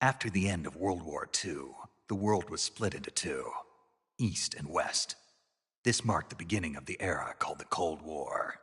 After the end of World War II, the world was split into two, East and West. This marked the beginning of the era called the Cold War.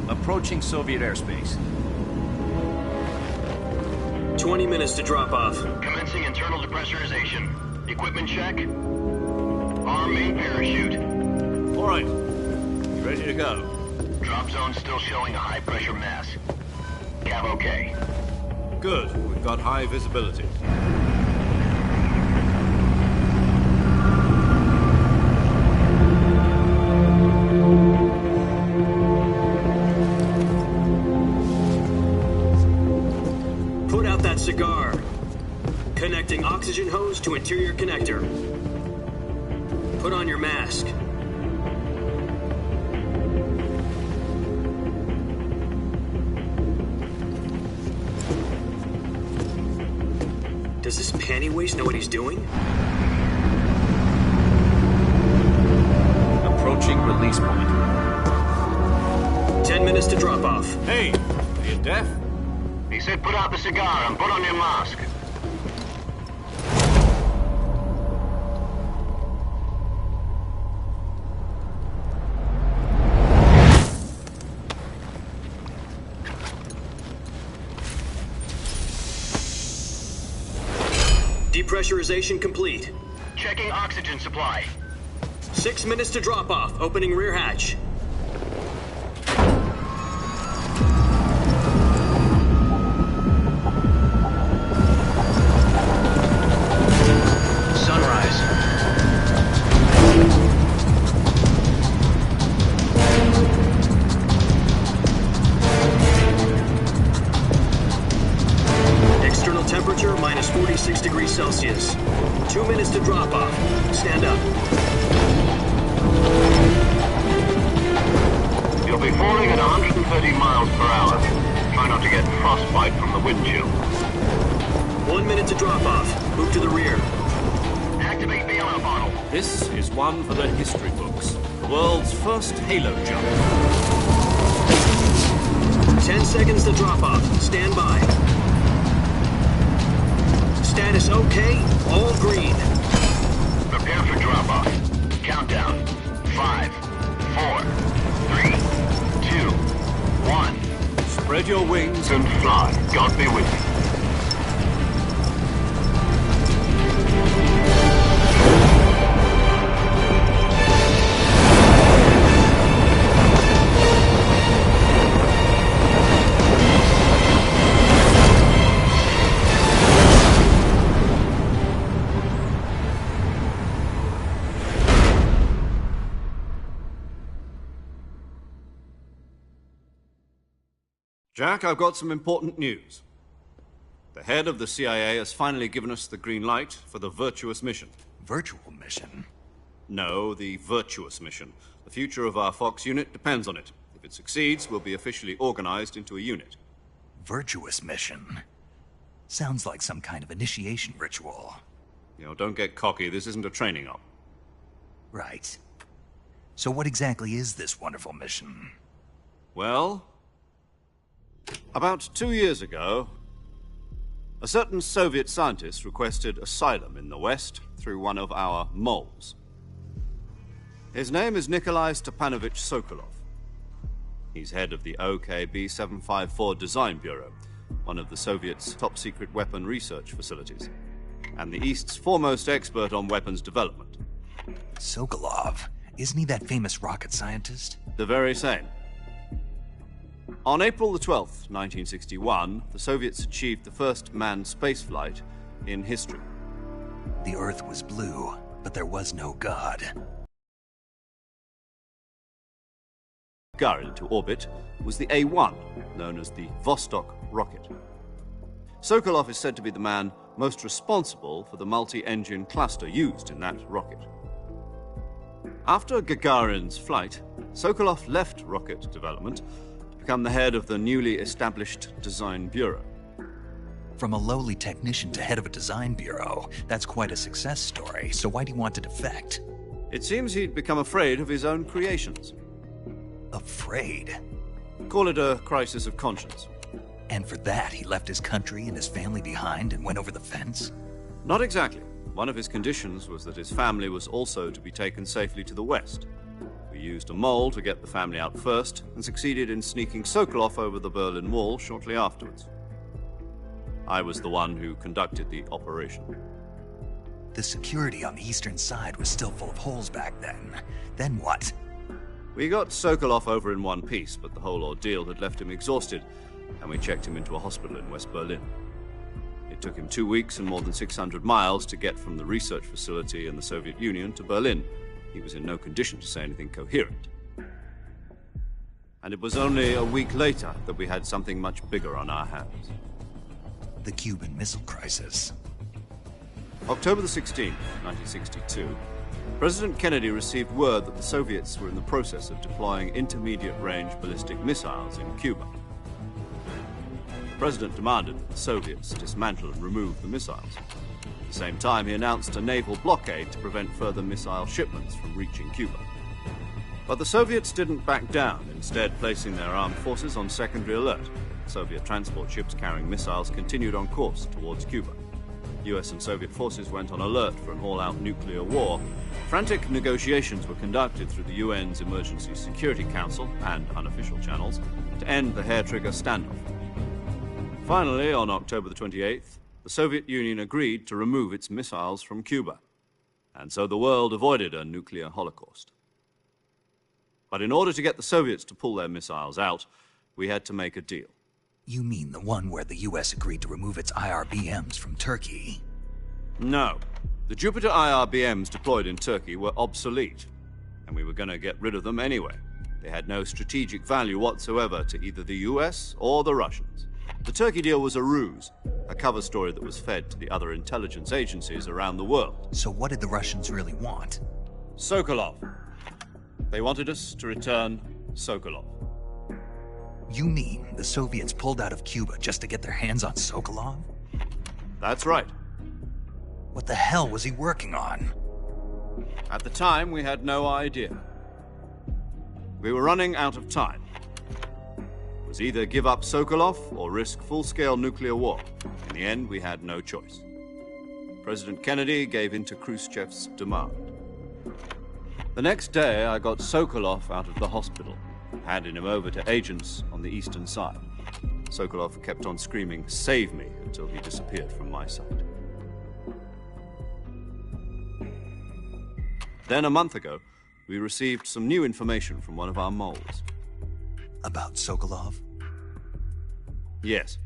Approaching Soviet airspace. 20 minutes to drop off. Commencing internal depressurization. Equipment check. Arm main parachute. All right. You ready to go? Drop zone still showing a high pressure mass. Cav okay. Good. We've got high visibility. Cigar. Connecting oxygen hose to interior connector. Put on your mask. Does this panty waste know what he's doing? Approaching release point. 10 minutes to drop off. Hey, are you deaf? He said put out the cigar and put on your mask. Depressurization complete. Checking oxygen supply. 6 minutes to drop off. Opening rear hatch. Temperature minus 46 degrees Celsius. 2 minutes to drop off. Stand up. You'll be falling at 130 miles per hour. Try not to get frostbite from the wind chill. 1 minute to drop off. Move to the rear. Activate the yellow bottle. This is one for the history books. The world's first halo jump. 10 seconds to drop off. Stand by. Status okay, all green. Prepare for drop-off. Countdown. 5, 4, 3, 2, 1. Spread your wings And fly. God be with you. Jack, I've got some important news. The head of the CIA has finally given us the green light for the virtuous mission. Virtual mission? No, the virtuous mission. The future of our Fox unit depends on it. If it succeeds, we'll be officially organized into a unit. Virtuous mission? Sounds like some kind of initiation ritual. You know, don't get cocky. This isn't a training op. Right. So what exactly is this wonderful mission? Well, about 2 years ago, a certain Soviet scientist requested asylum in the West through one of our moles. His name is Nikolai Stepanovich Sokolov. He's head of the OKB 754 Design Bureau, one of the Soviets' top-secret weapon research facilities, and the East's foremost expert on weapons development. Sokolov? Isn't he that famous rocket scientist? The very same. On April the 12th, 1961, the Soviets achieved the first manned spaceflight in history. The Earth was blue, but there was no God. Gagarin into orbit was the A-1, known as the Vostok rocket. Sokolov is said to be the man most responsible for the multi-engine cluster used in that rocket. After Gagarin's flight, Sokolov left rocket development to become the head of the newly established Design Bureau. From a lowly technician to head of a design bureau, that's quite a success story, so why'd he want to defect? It seems he'd become afraid of his own creations. Afraid? Call it a crisis of conscience. And for that, he left his country and his family behind and went over the fence? Not exactly. One of his conditions was that his family was also to be taken safely to the west. We used a mole to get the family out first and succeeded in sneaking Sokolov over the Berlin Wall shortly afterwards. I was the one who conducted the operation. The security on the eastern side was still full of holes back then. Then what? We got Sokolov over in one piece, but the whole ordeal had left him exhausted, and we checked him into a hospital in West Berlin. It took him 2 weeks and more than 600 miles to get from the research facility in the Soviet Union to Berlin. He was in no condition to say anything coherent. And it was only a week later that we had something much bigger on our hands. The Cuban Missile Crisis. October the 16th, 1962, President Kennedy received word that the Soviets were in the process of deploying intermediate-range ballistic missiles in Cuba. The President demanded that the Soviets dismantle and remove the missiles. At the same time, he announced a naval blockade to prevent further missile shipments from reaching Cuba. But the Soviets didn't back down, instead placing their armed forces on secondary alert. Soviet transport ships carrying missiles continued on course towards Cuba. US and Soviet forces went on alert for an all-out nuclear war. Frantic negotiations were conducted through the UN's Emergency Security Council and unofficial channels to end the hair-trigger standoff. Finally, on October the 28th, the Soviet Union agreed to remove its missiles from Cuba, and so the world avoided a nuclear holocaust. But in order to get the Soviets to pull their missiles out, we had to make a deal. You mean the one where the US agreed to remove its IRBMs from Turkey? No. The Jupiter IRBMs deployed in Turkey were obsolete, and we were going to get rid of them anyway. They had no strategic value whatsoever to either the US or the Russians. The Turkey deal was a ruse, a cover story that was fed to the other intelligence agencies around the world. So what did the Russians really want? Sokolov. They wanted us to return Sokolov. You mean the Soviets pulled out of Cuba just to get their hands on Sokolov? That's right. What the hell was he working on? At the time, we had no idea. We were running out of time. It was either give up Sokolov or risk full-scale nuclear war. In the end, we had no choice. President Kennedy gave in to Khrushchev's demand. The next day, I got Sokolov out of the hospital, handing him over to agents on the eastern side. Sokolov kept on screaming, "Save me," until he disappeared from my sight. Then, a month ago, we received some new information from one of our moles. About Sokolov? Yes.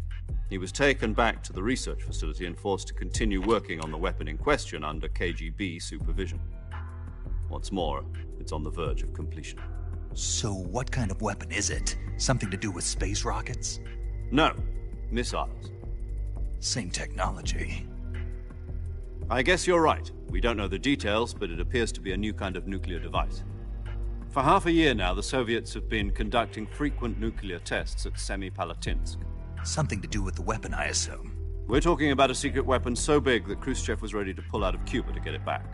He was taken back to the research facility and forced to continue working on the weapon in question under KGB supervision. What's more, it's on the verge of completion. So what kind of weapon is it? Something to do with space rockets? No, missiles. Same technology. I guess you're right. We don't know the details, but it appears to be a new kind of nuclear device. For half a year now, the Soviets have been conducting frequent nuclear tests at Semipalatinsk. Something to do with the weapon, I assume. We're talking about a secret weapon so big that Khrushchev was ready to pull out of Cuba to get it back.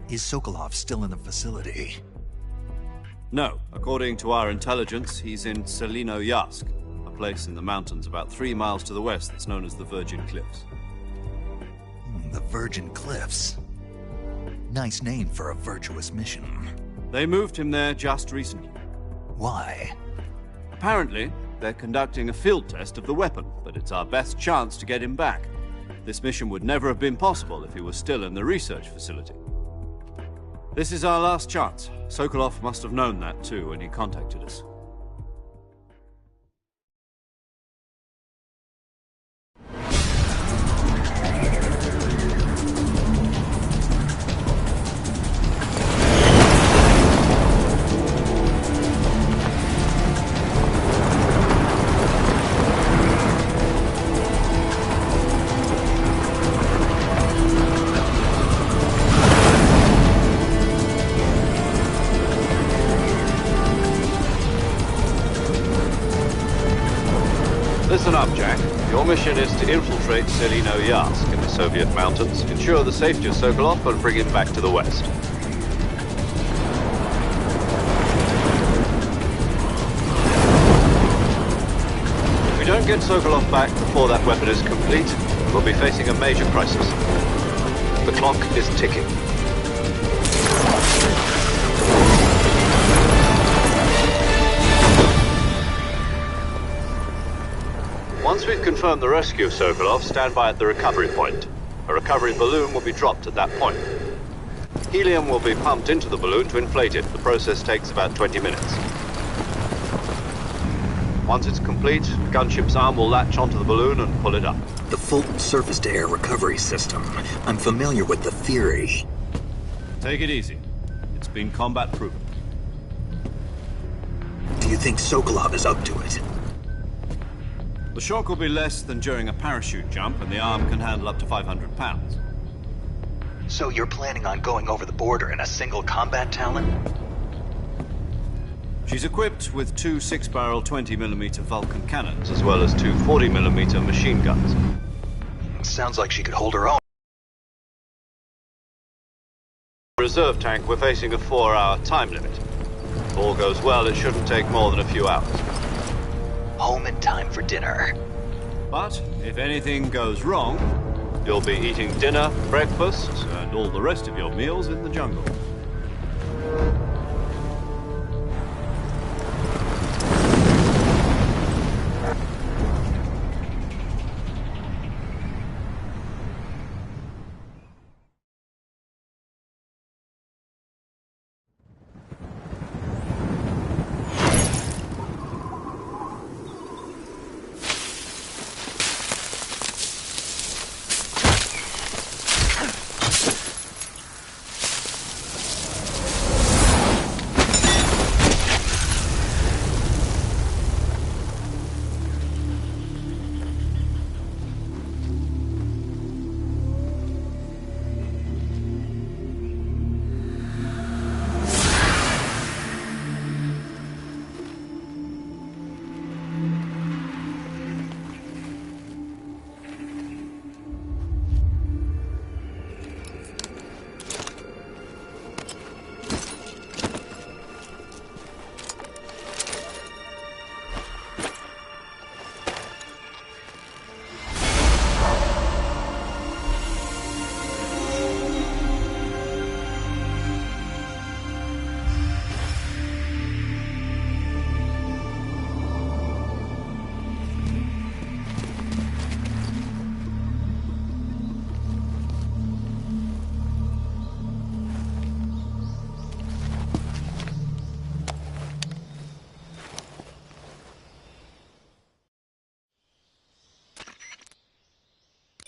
Is Sokolov still in the facility? No. According to our intelligence, he's in Selinoyarsk, a place in the mountains about 3 miles to the west that's known as the Virgin Cliffs. The Virgin Cliffs. Nice name for a virtuous mission. They moved him there just recently. Why? Apparently, they're conducting a field test of the weapon, but it's our best chance to get him back. This mission would never have been possible if he was still in the research facility. This is our last chance. Sokolov must have known that too when he contacted us. Listen up, Jack. Your mission is to infiltrate Selino Yask in the Soviet mountains, ensure the safety of Sokolov, and bring him back to the West. If we don't get Sokolov back before that weapon is complete, we'll be facing a major crisis. The clock is ticking. Once we've confirmed the rescue of Sokolov, stand by at the recovery point. A recovery balloon will be dropped at that point. Helium will be pumped into the balloon to inflate it. The process takes about 20 minutes. Once it's complete, the gunship's arm will latch onto the balloon and pull it up. The Fulton surface-to-air recovery system. I'm familiar with the theory. Take it easy. It's been combat-proven. Do you think Sokolov is up to it? The shock will be less than during a parachute jump, and the arm can handle up to 500 pounds. So you're planning on going over the border in a single combat Talon? She's equipped with two 6-barrel 20mm Vulcan cannons, As well as two 40mm machine guns. Sounds like she could hold her own. Reserve tank, we're facing a 4-hour time limit. If all goes well, it shouldn't take more than a few hours. Home in time for dinner. But if anything goes wrong, You'll be eating dinner, breakfast, and all the rest of your meals in the jungle.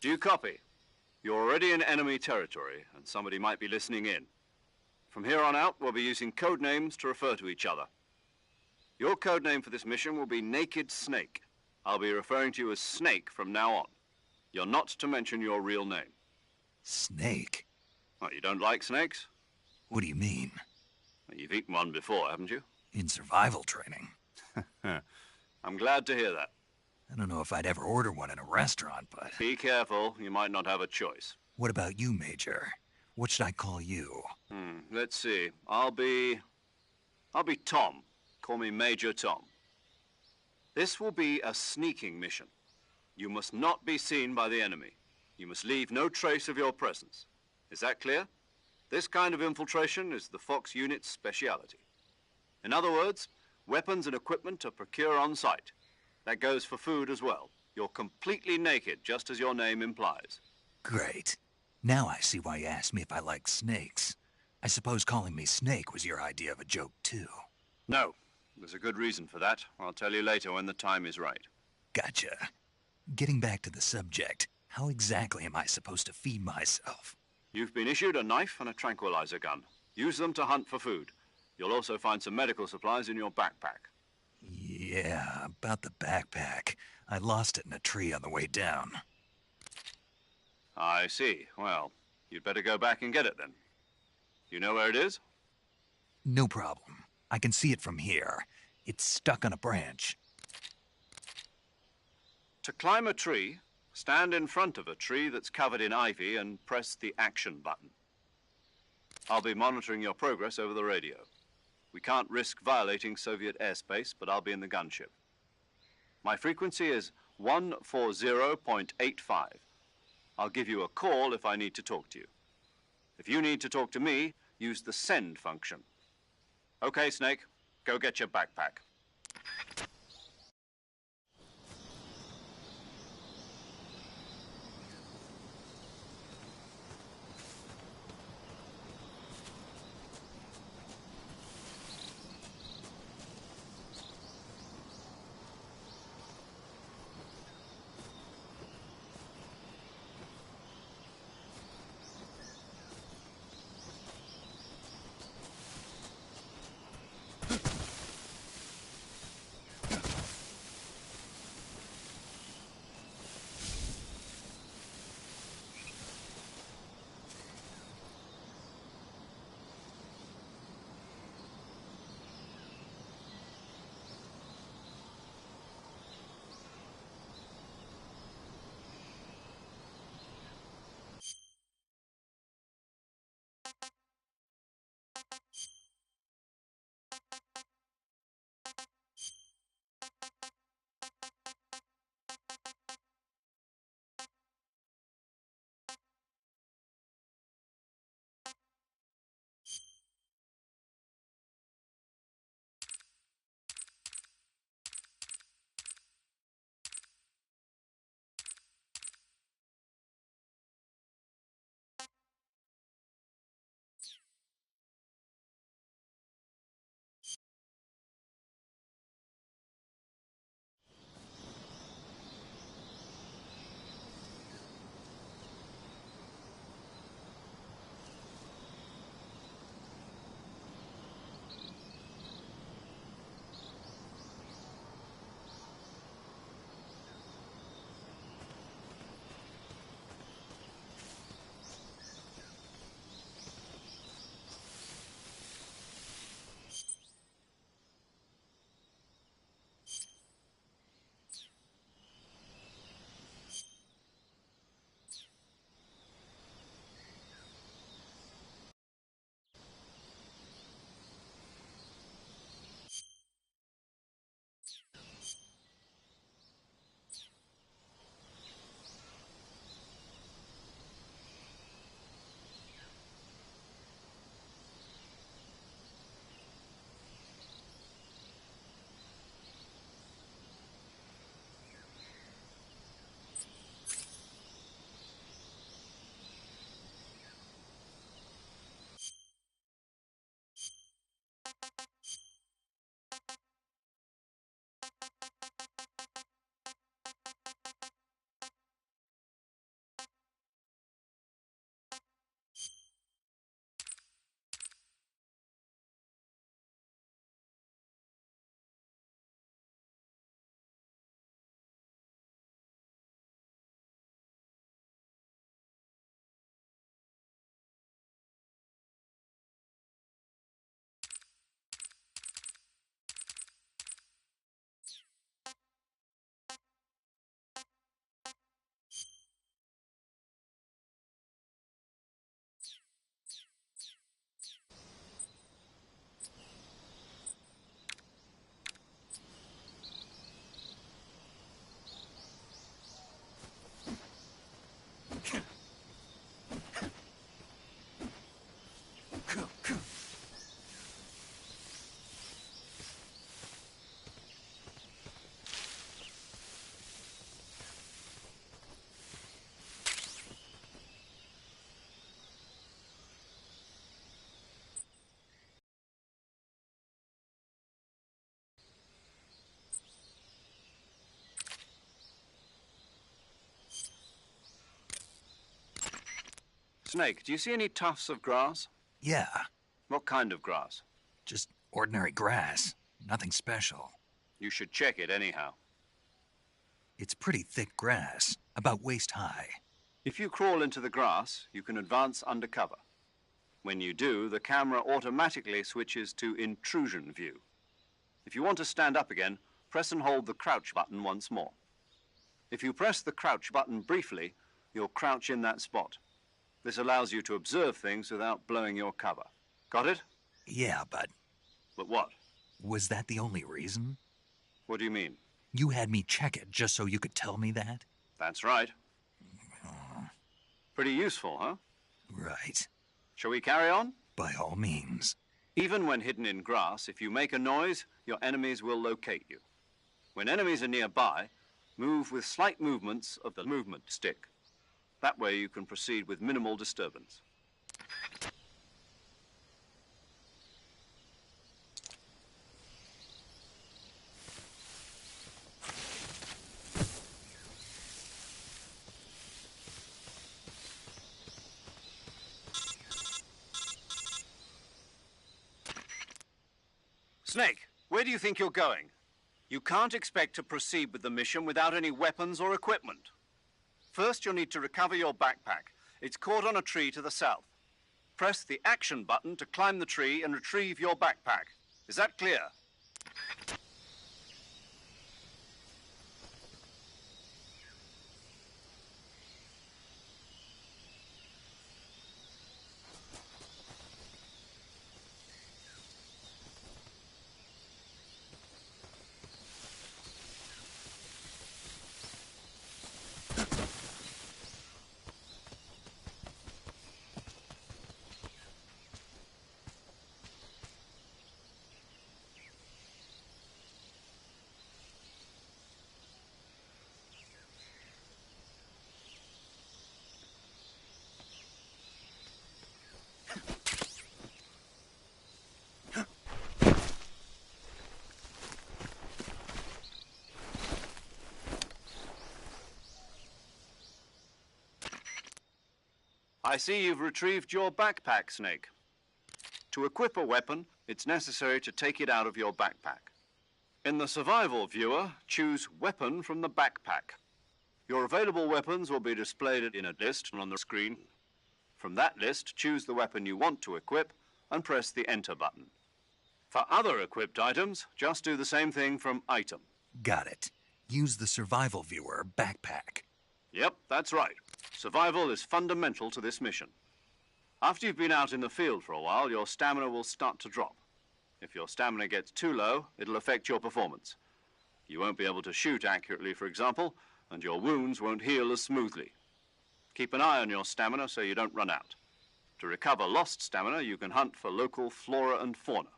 Do you copy? You're already in enemy territory, and somebody might be listening in. From here on out, we'll be using code names to refer to each other. Your code name for this mission will be Naked Snake. I'll be referring to you as Snake from now on. You're not to mention your real name. Snake? What, you don't like snakes? What do you mean? Well, you've eaten one before, haven't you? In survival training. I'm glad to hear that. I don't know if I'd ever order one in a restaurant, but... Be careful, you might not have a choice. What about you, Major? What should I call you? Let's see. I'll be Tom. Call me Major Tom. This will be a sneaking mission. You must not be seen by the enemy. You must leave no trace of your presence. Is that clear? This kind of infiltration is the Fox unit's speciality. In other words, weapons and equipment are procured on site. That goes for food as well. You're completely naked, just as your name implies. Great. Now I see why you asked me if I like snakes. I suppose calling me Snake was your idea of a joke, too. No, there's a good reason for that. I'll tell you later when the time is right. Gotcha. Getting back to the subject, how exactly am I supposed to feed myself? You've been issued a knife and a tranquilizer gun. Use them to hunt for food. You'll also find some medical supplies in your backpack. Yeah, about the backpack. I lost it in a tree on the way down. I see. Well, you'd better go back and get it then. You know where it is? No problem. I can see it from here. It's stuck on a branch. To climb a tree, stand in front of a tree that's covered in ivy and press the action button. I'll be monitoring your progress over the radio. We can't risk violating Soviet airspace, but I'll be in the gunship. My frequency is 140.85. I'll give you a call if I need to talk to you. If you need to talk to me, use the send function. Okay, Snake, go get your backpack. Snake, do you see any tufts of grass? Yeah, What kind of grass? just ordinary grass. Nothing special. You should check it anyhow. It's pretty thick grass, about waist high. If you crawl into the grass, you can advance under cover. When you do, the camera automatically switches to intrusion view. If you want to stand up again, press and hold the crouch button once more. If you press the crouch button briefly, you'll crouch in that spot. This allows you to observe things without blowing your cover. Got it? Yeah, but But what? was that the only reason? What do you mean? You had me check it just so you could tell me that? That's right. Pretty useful, huh? Right. Shall we carry on? By all means. Even when hidden in grass, if you make a noise, your enemies will locate you. When enemies are nearby, move with slight movements of the movement stick. That way you can proceed with minimal disturbance. Snake, where do you think you're going? You can't expect to proceed with the mission without any weapons or equipment. First, you'll need to recover your backpack. It's caught on a tree to the south. Press the action button to climb the tree and retrieve your backpack. Is that clear? I see you've retrieved your backpack, Snake. To equip a weapon, it's necessary to take it out of your backpack. In the survival viewer, choose Weapon from the backpack. Your available weapons will be displayed in a list on the screen. From that list, choose the weapon you want to equip and press the Enter button. For other equipped items, just do the same thing from Item. Got it. Use the survival viewer backpack. Yep, that's right. Survival is fundamental to this mission. After you've been out in the field for a while, your stamina will start to drop. If your stamina gets too low, it'll affect your performance. You won't be able to shoot accurately, for example, and your wounds won't heal as smoothly. Keep an eye on your stamina so you don't run out. To recover lost stamina, you can hunt for local flora and fauna.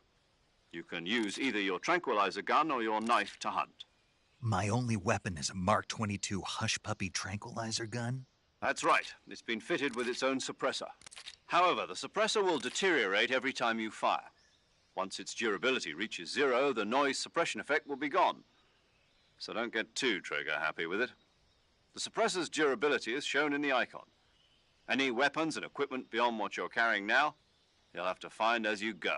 You can use either your tranquilizer gun or your knife to hunt. My only weapon is a Mark 22 Hush Puppy tranquilizer gun? That's right. It's been fitted with its own suppressor. However, the suppressor will deteriorate every time you fire. Once its durability reaches 0, the noise suppression effect will be gone. So don't get too trigger-happy with it. The suppressor's durability is shown in the icon. Any weapons and equipment beyond what you're carrying now, you'll have to find as you go.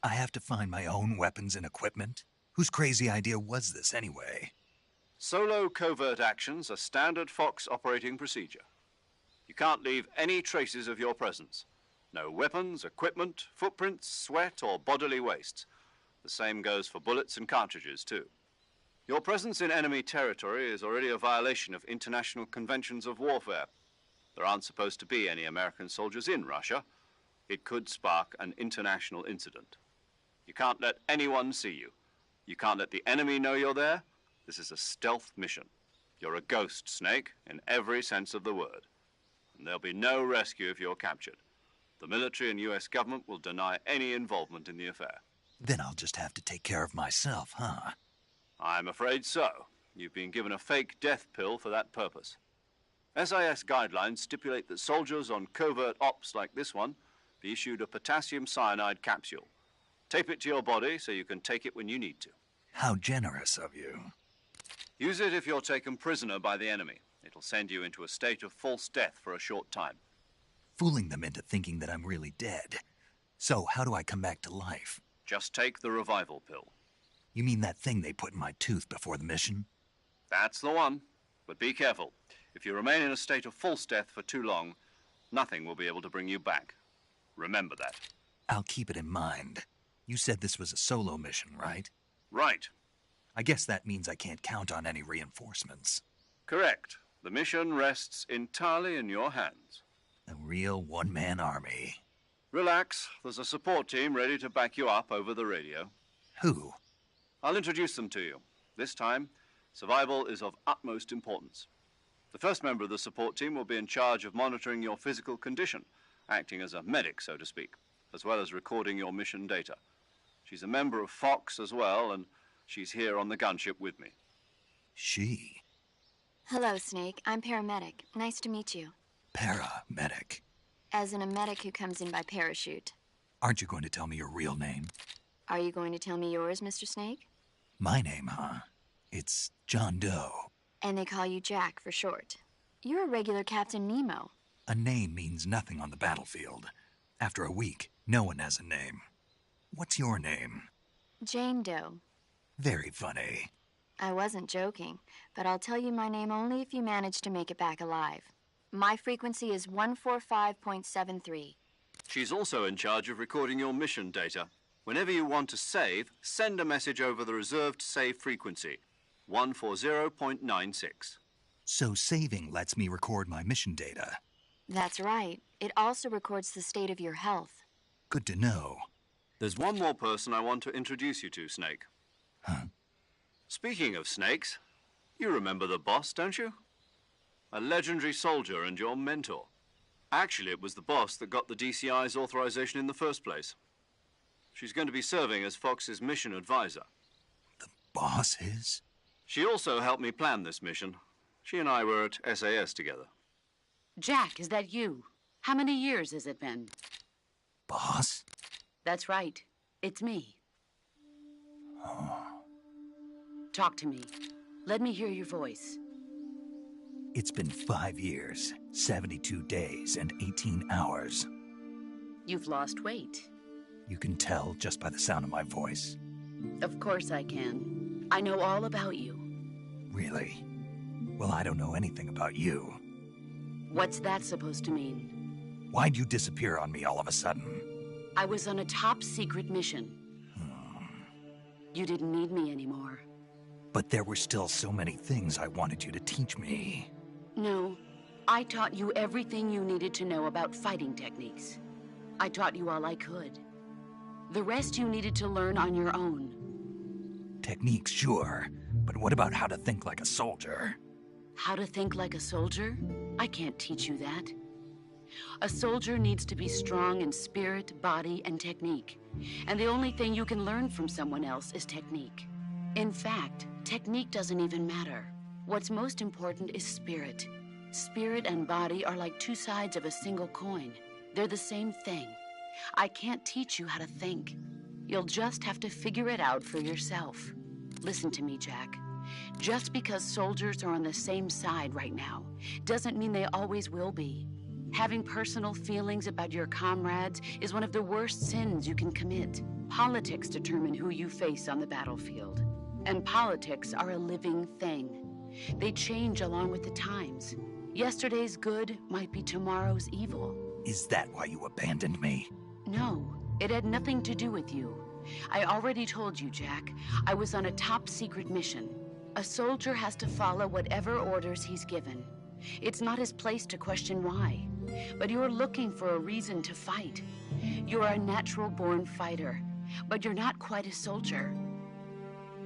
I have to find my own weapons and equipment? Whose crazy idea was this anyway? Solo covert actions are standard Fox operating procedure. You can't leave any traces of your presence. No weapons, equipment, footprints, sweat, or bodily wastes. The same goes for bullets and cartridges, too. Your presence in enemy territory is already a violation of international conventions of warfare. There aren't supposed to be any American soldiers in Russia. It could spark an international incident. You can't let anyone see you. You can't let the enemy know you're there. This is a stealth mission. You're a ghost, Snake, in every sense of the word. And there'll be no rescue if you're captured. The military and U.S. government will deny any involvement in the affair. Then I'll just have to take care of myself, huh? I'm afraid so. You've been given a fake death pill for that purpose. SIS guidelines stipulate that soldiers on covert ops like this one be issued a potassium cyanide capsule. Tape it to your body so you can take it when you need to. How generous of you. Use it if you're taken prisoner by the enemy. It'll send you into a state of false death for a short time. fooling them into thinking that I'm really dead. So, how do I come back to life? Just take the revival pill. You mean that thing they put in my tooth before the mission? That's the one. But be careful. If you remain in a state of false death for too long, nothing will be able to bring you back. Remember that. I'll keep it in mind. You said this was a solo mission, right? Right. I guess that means I can't count on any reinforcements. Correct. The mission rests entirely in your hands. A real one-man army. Relax. There's a support team ready to back you up over the radio. Who? I'll introduce them to you. This time, survival is of utmost importance. The first member of the support team will be in charge of monitoring your physical condition, acting as a medic, so to speak, as well as recording your mission data. She's a member of Fox as well, and she's here on the gunship with me. She? Hello, Snake. I'm paramedic. Nice to meet you. Paramedic. As in a medic who comes in by parachute. Aren't you going to tell me your real name? Are you going to tell me yours, Mr. Snake? My name, huh? It's John Doe. And they call you Jack for short. You're a regular Captain Nemo. A name means nothing on the battlefield. After a week, no one has a name. What's your name? Jane Doe. Very funny. I wasn't joking, but I'll tell you my name only if you manage to make it back alive. My frequency is 145.73. She's also in charge of recording your mission data. Whenever you want to save, send a message over the reserved save frequency, 140.96. So saving lets me record my mission data. That's right. It also records the state of your health. Good to know. There's one more person I want to introduce you to, Snake. Huh? Speaking of snakes, you remember the boss, don't you? A legendary soldier and your mentor. Actually, it was the boss that got the DCI's authorization in the first place. She's going to be serving as Fox's mission advisor. The boss is? She also helped me plan this mission. She and I were at SAS together. Jack, is that you? How many years has it been? Boss? That's right. It's me. Oh. Talk to me. Let me hear your voice. It's been 5 years, 72 days, and 18 hours. You've lost weight. You can tell just by the sound of my voice. Of course I can. I know all about you. Really? Well, I don't know anything about you. What's that supposed to mean? Why'd you disappear on me all of a sudden? I was on a top-secret mission. You didn't need me anymore. But there were still so many things I wanted you to teach me. No, I taught you everything you needed to know about fighting techniques. I taught you all I could. The rest you needed to learn on your own. Techniques, sure. But what about how to think like a soldier? How to think like a soldier? I can't teach you that. A soldier needs to be strong in spirit, body, and technique. And the only thing you can learn from someone else is technique. In fact, technique doesn't even matter. What's most important is spirit. Spirit and body are like two sides of a single coin. They're the same thing. I can't teach you how to think. You'll just have to figure it out for yourself. Listen to me, Jack. Just because soldiers are on the same side right now doesn't mean they always will be. Having personal feelings about your comrades is one of the worst sins you can commit. Politics determine who you face on the battlefield. And politics are a living thing. They change along with the times. Yesterday's good might be tomorrow's evil. Is that why you abandoned me? No, it had nothing to do with you. I already told you, Jack. I was on a top-secret mission. A soldier has to follow whatever orders he's given. It's not his place to question why. But you're looking for a reason to fight. You're a natural-born fighter, but you're not quite a soldier.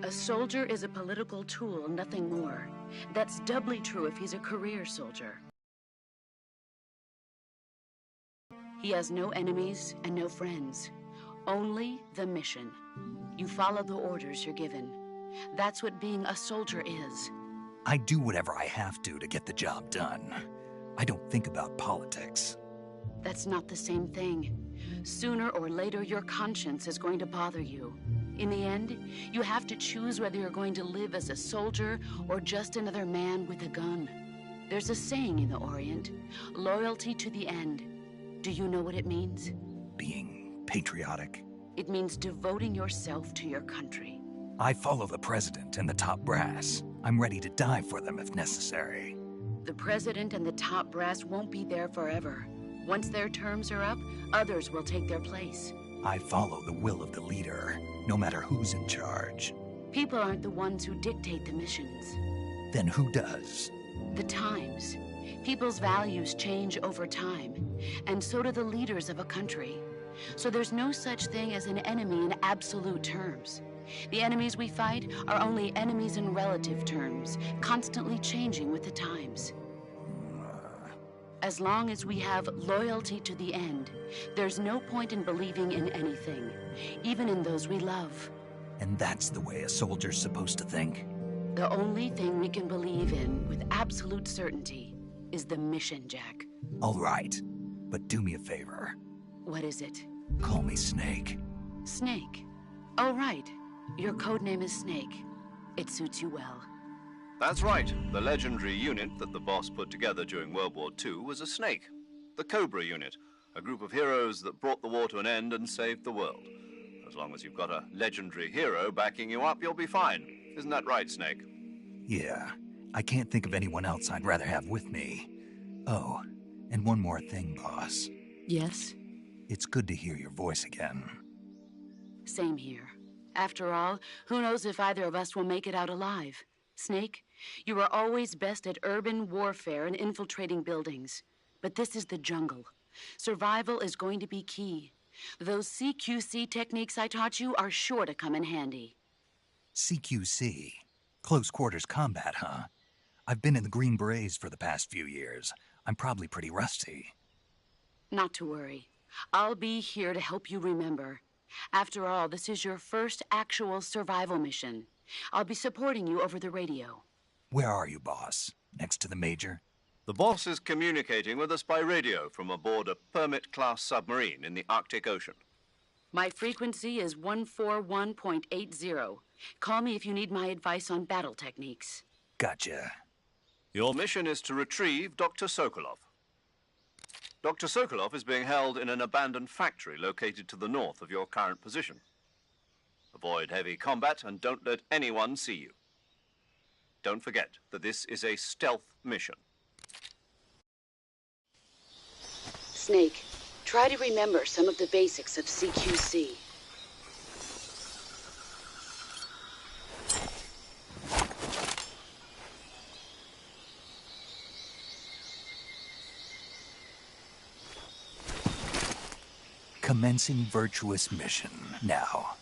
A soldier is a political tool, nothing more. That's doubly true if he's a career soldier. He has no enemies and no friends. Only the mission. You follow the orders you're given. That's what being a soldier is. I do whatever I have to get the job done. I don't think about politics. That's not the same thing. Sooner or later, your conscience is going to bother you. In the end, you have to choose whether you're going to live as a soldier or just another man with a gun. There's a saying in the Orient, loyalty to the end. Do you know what it means? Being patriotic. It means devoting yourself to your country. I follow the president and the top brass. I'm ready to die for them if necessary. The president and the top brass won't be there forever. Once their terms are up, others will take their place. I follow the will of the leader, no matter who's in charge. People aren't the ones who dictate the missions. Then who does? The times. People's values change over time, and so do the leaders of a country. So there's no such thing as an enemy in absolute terms. The enemies we fight are only enemies in relative terms, constantly changing with the times. As long as we have loyalty to the end, there's no point in believing in anything, even in those we love. And that's the way a soldier's supposed to think? The only thing we can believe in with absolute certainty is the mission, Jack. All right, but do me a favor. What is it? Call me Snake. Snake. Oh, right. Your code name is Snake. It suits you well. That's right. The legendary unit that the boss put together during World War II was a snake. The Cobra unit, a group of heroes that brought the war to an end and saved the world. As long as you've got a legendary hero backing you up, you'll be fine. Isn't that right, Snake? Yeah, I can't think of anyone else I'd rather have with me. Oh, and one more thing, boss. Yes? It's good to hear your voice again. Same here. After all, who knows if either of us will make it out alive? Snake, you are always best at urban warfare and infiltrating buildings. But this is the jungle. Survival is going to be key. Those CQC techniques I taught you are sure to come in handy. CQC? Close quarters combat, huh? I've been in the Green Berets for the past few years. I'm probably pretty rusty. Not to worry. I'll be here to help you remember. After all, this is your first actual survival mission. I'll be supporting you over the radio. Where are you, boss? Next to the Major? The boss is communicating with us by radio from aboard a Permit-class submarine in the Arctic Ocean. My frequency is 141.80. Call me if you need my advice on battle techniques. Gotcha. Your mission is to retrieve Dr. Sokolov. Dr. Sokolov is being held in an abandoned factory located to the north of your current position. Avoid heavy combat and don't let anyone see you. Don't forget that this is a stealth mission. Snake, try to remember some of the basics of CQC. Commencing virtuous mission now.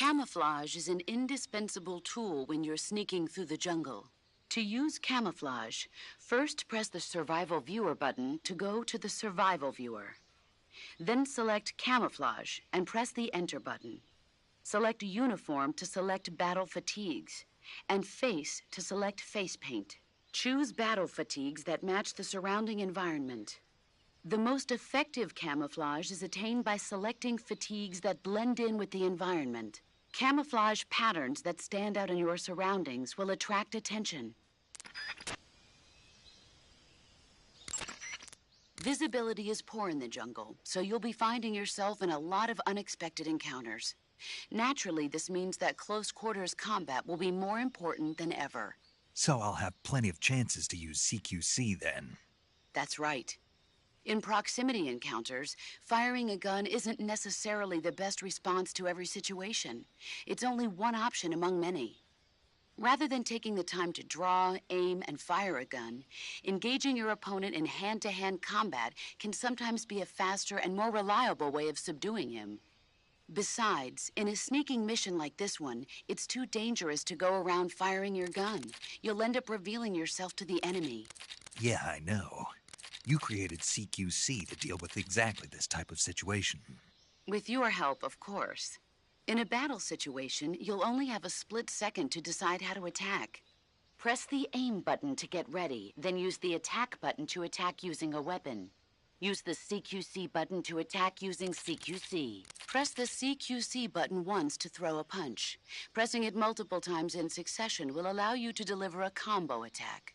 Camouflage is an indispensable tool when you're sneaking through the jungle. To use camouflage, first press the Survival Viewer button to go to the Survival Viewer. Then select Camouflage and press the Enter button. Select Uniform to select Battle Fatigues, and Face to select Face Paint. Choose battle fatigues that match the surrounding environment. The most effective camouflage is attained by selecting fatigues that blend in with the environment. Camouflage patterns that stand out in your surroundings will attract attention. Visibility is poor in the jungle, so you'll be finding yourself in a lot of unexpected encounters. Naturally, this means that close quarters combat will be more important than ever. So I'll have plenty of chances to use CQC then. That's right. In proximity encounters, firing a gun isn't necessarily the best response to every situation. It's only one option among many. Rather than taking the time to draw, aim, and fire a gun, engaging your opponent in hand-to-hand combat can sometimes be a faster and more reliable way of subduing him. Besides, in a sneaking mission like this one, it's too dangerous to go around firing your gun. You'll end up revealing yourself to the enemy. Yeah, I know. You created CQC to deal with exactly this type of situation. With your help, of course. In a battle situation, you'll only have a split second to decide how to attack. Press the aim button to get ready, then use the attack button to attack using a weapon. Use the CQC button to attack using CQC. Press the CQC button once to throw a punch. Pressing it multiple times in succession will allow you to deliver a combo attack.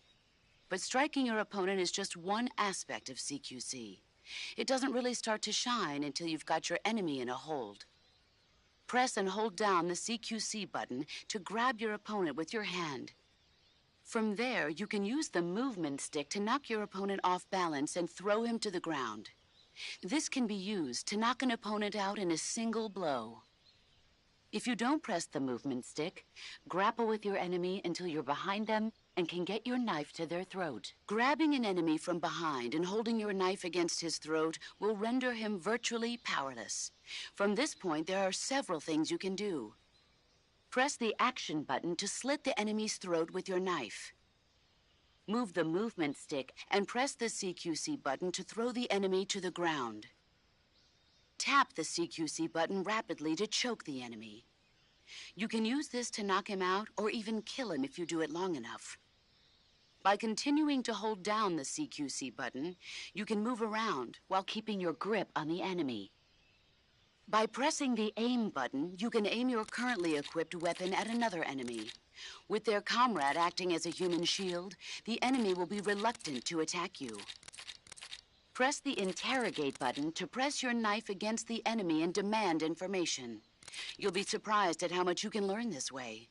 But striking your opponent is just one aspect of CQC. It doesn't really start to shine until you've got your enemy in a hold. Press and hold down the CQC button to grab your opponent with your hand. From there, you can use the movement stick to knock your opponent off balance and throw him to the ground. This can be used to knock an opponent out in a single blow. If you don't press the movement stick, grapple with your enemy until you're behind them and can get your knife to their throat. Grabbing an enemy from behind and holding your knife against his throat will render him virtually powerless. From this point, there are several things you can do. Press the action button to slit the enemy's throat with your knife. Move the movement stick and press the CQC button to throw the enemy to the ground. Tap the CQC button rapidly to choke the enemy. You can use this to knock him out or even kill him if you do it long enough. By continuing to hold down the CQC button, you can move around while keeping your grip on the enemy. By pressing the aim button, you can aim your currently equipped weapon at another enemy. With their comrade acting as a human shield, the enemy will be reluctant to attack you. Press the interrogate button to press your knife against the enemy and demand information. You'll be surprised at how much you can learn this way.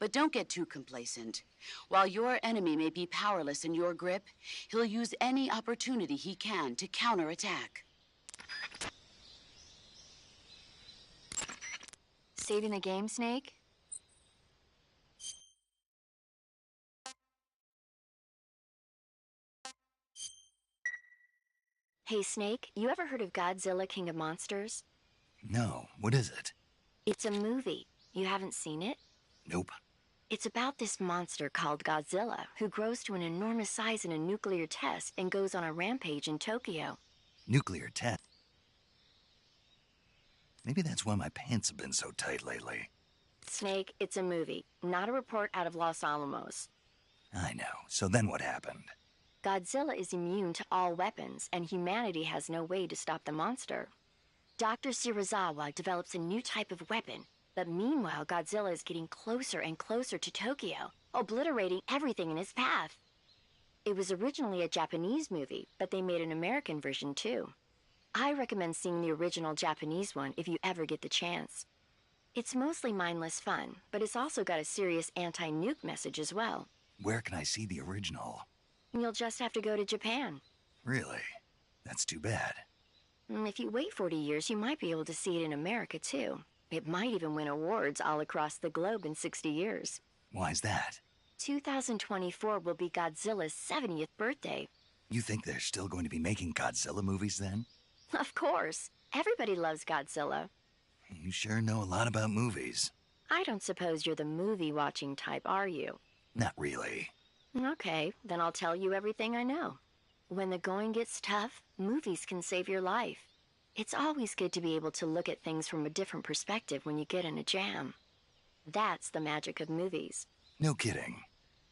But don't get too complacent. While your enemy may be powerless in your grip, he'll use any opportunity he can to counterattack. Saving the game, Snake? Hey, Snake, you ever heard of Godzilla, King of Monsters? No, what is it? It's a movie. You haven't seen it? Nope. It's about this monster called Godzilla, who grows to an enormous size in a nuclear test and goes on a rampage in Tokyo. Nuclear test. Maybe that's why my pants have been so tight lately. Snake, it's a movie, not a report out of Los Alamos. I know. So then what happened? Godzilla is immune to all weapons, and humanity has no way to stop the monster. Dr. Shirazawa develops a new type of weapon, but meanwhile Godzilla is getting closer and closer to Tokyo, obliterating everything in his path. It was originally a Japanese movie, but they made an American version too. I recommend seeing the original Japanese one if you ever get the chance. It's mostly mindless fun, but it's also got a serious anti-nuke message as well. Where can I see the original? You'll just have to go to Japan. Really? That's too bad. If you wait 40 years, you might be able to see it in America too. It might even win awards all across the globe in 60 years. Why's that? 2024 will be Godzilla's 70th birthday. You think they're still going to be making Godzilla movies then? Of course. Everybody loves Godzilla. You sure know a lot about movies. I don't suppose you're the movie-watching type, are you? Not really. Okay, then I'll tell you everything I know. When the going gets tough, movies can save your life. It's always good to be able to look at things from a different perspective when you get in a jam. That's the magic of movies. No kidding.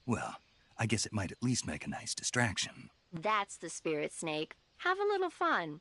Well, I guess it might at least make a nice distraction. That's the spirit, Snake. Have a little fun.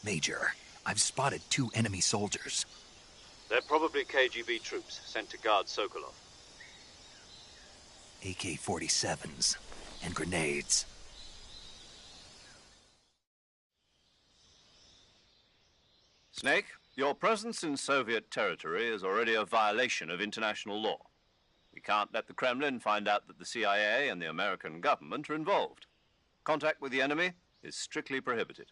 Major, I've spotted 2 enemy soldiers. They're probably KGB troops sent to guard Sokolov. AK-47s and grenades. Snake, your presence in Soviet territory is already a violation of international law. We can't let the Kremlin find out that the CIA and the American government are involved. Contact with the enemy is strictly prohibited.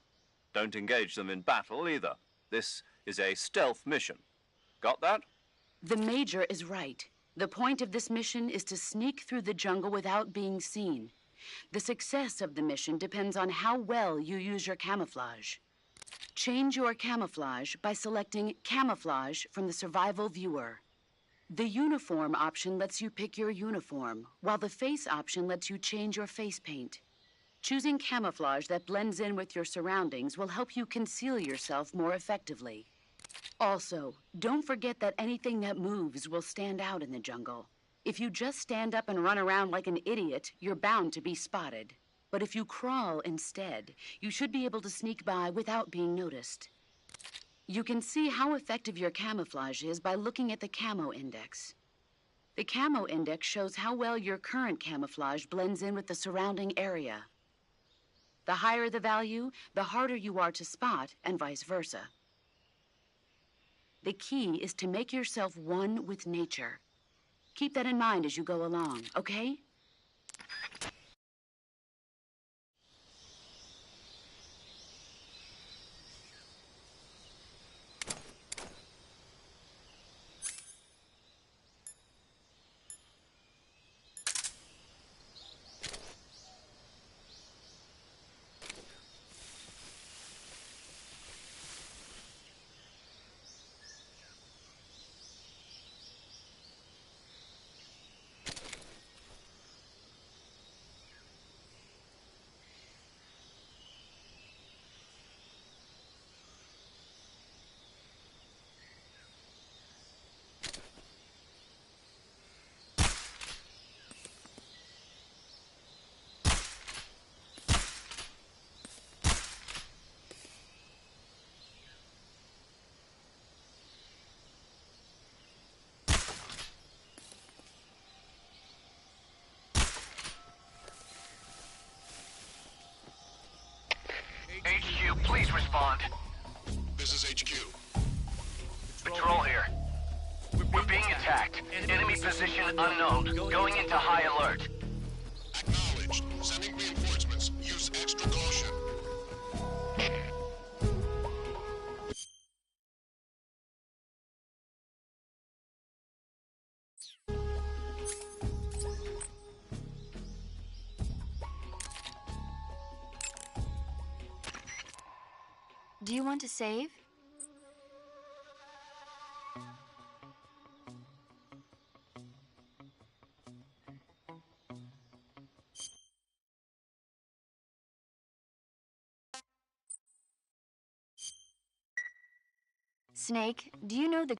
Don't engage them in battle either. This is a stealth mission. Got that? The Major is right. The point of this mission is to sneak through the jungle without being seen. The success of the mission depends on how well you use your camouflage. Change your camouflage by selecting Camouflage from the Survival Viewer. The Uniform option lets you pick your uniform, while the Face option lets you change your face paint. Choosing camouflage that blends in with your surroundings will help you conceal yourself more effectively. Also, don't forget that anything that moves will stand out in the jungle. If you just stand up and run around like an idiot, you're bound to be spotted. But if you crawl instead, you should be able to sneak by without being noticed. You can see how effective your camouflage is by looking at the Camo Index. The Camo Index shows how well your current camouflage blends in with the surrounding area. The higher the value, the harder you are to spot, and vice versa. The key is to make yourself one with nature. Keep that in mind as you go along, okay? HQ, please respond. This is HQ. Patrol here. We're being attacked. Enemy position unknown. Going into high alert. Acknowledged. Sending reinforcements. Use extra caution. Do you want to save? Snake, do you know the